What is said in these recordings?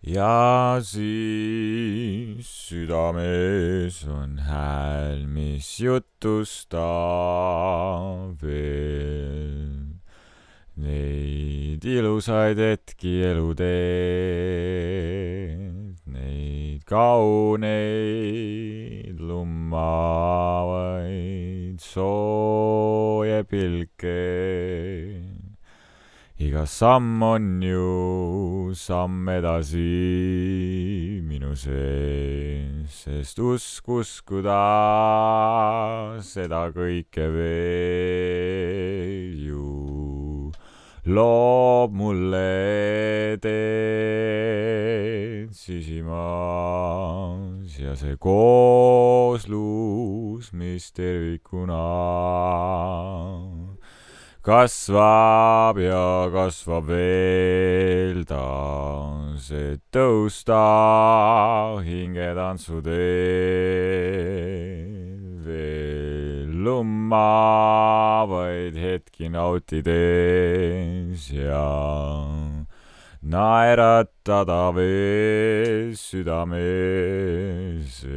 ja siis südames on hääl, mis jutustab veel neid ilusaid hetki eluteed, neid kauneid lummavaid sooje pilke. Iga samm on ju samm edasi minu sees, sest uskuda seda kõike veel ju loob mulle teed sisimas ja see kooslus, mis tervikuna kasvab ja kasvab veel taas, et tõusta hingetantsuteed veel lummavaid hetki nautides ja naeratada veel südame seest.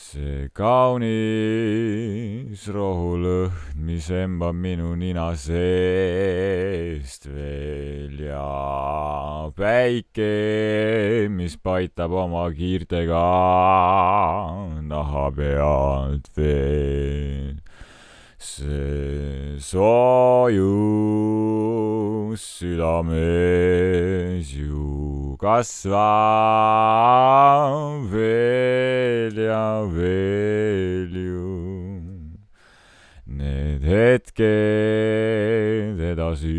See kaunis rohulõhn, mis embab minu nina seest veel ja päike, mis paitab oma kiirtega naha pealt veel. See soojus südames ju kasvab veel ja veel ju. Need hetked edasi,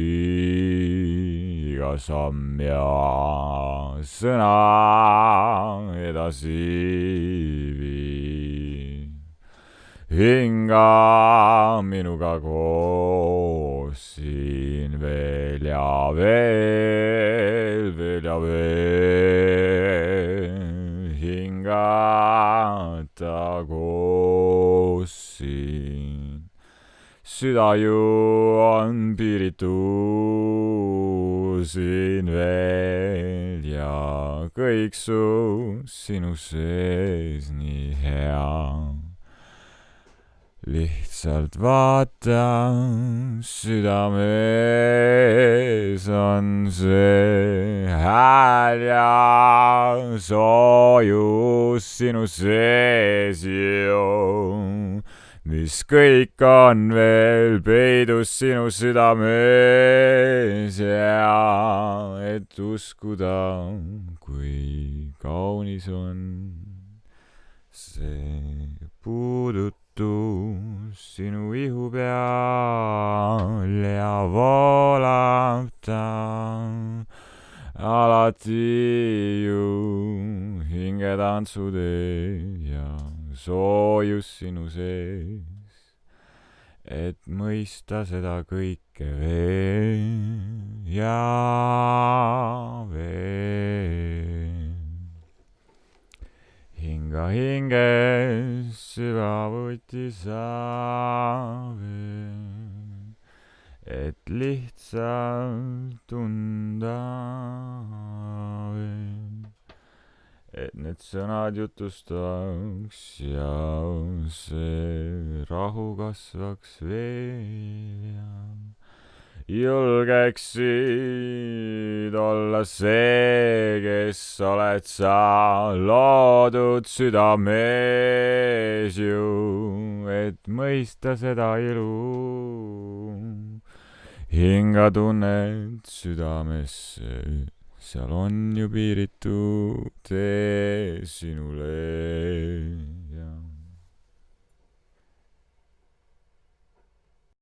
iga samm ja sõna edasi viib. Hinga minuga koos siin veel ja veel, veel ja veel. Hingata koos siin. Süda ju on piiritu siin veel ja kõik sinu sees nii hea. Lihtsalt vaata, südames on see hääl ja soojus sinu sees ju, mis kõik on veel peidus sinu südames ja et uskuda, kui kaunis on see puudutus sinu ihu peal ja voolab ta alati ju hingetantsude ja soojus sinu sees, et mõista seda kõike veel ja veel. Hinga hinges sügavuti sa veel, et lihtsalt tunda veel, et need sõnad jutustaks ja see rahu kasvaks veel ja julgeksid olla see, kes oled sa loodud südames ju, et mõista seda ilu. Hinga tunned südamesse, seal on ju piiritu tee sinule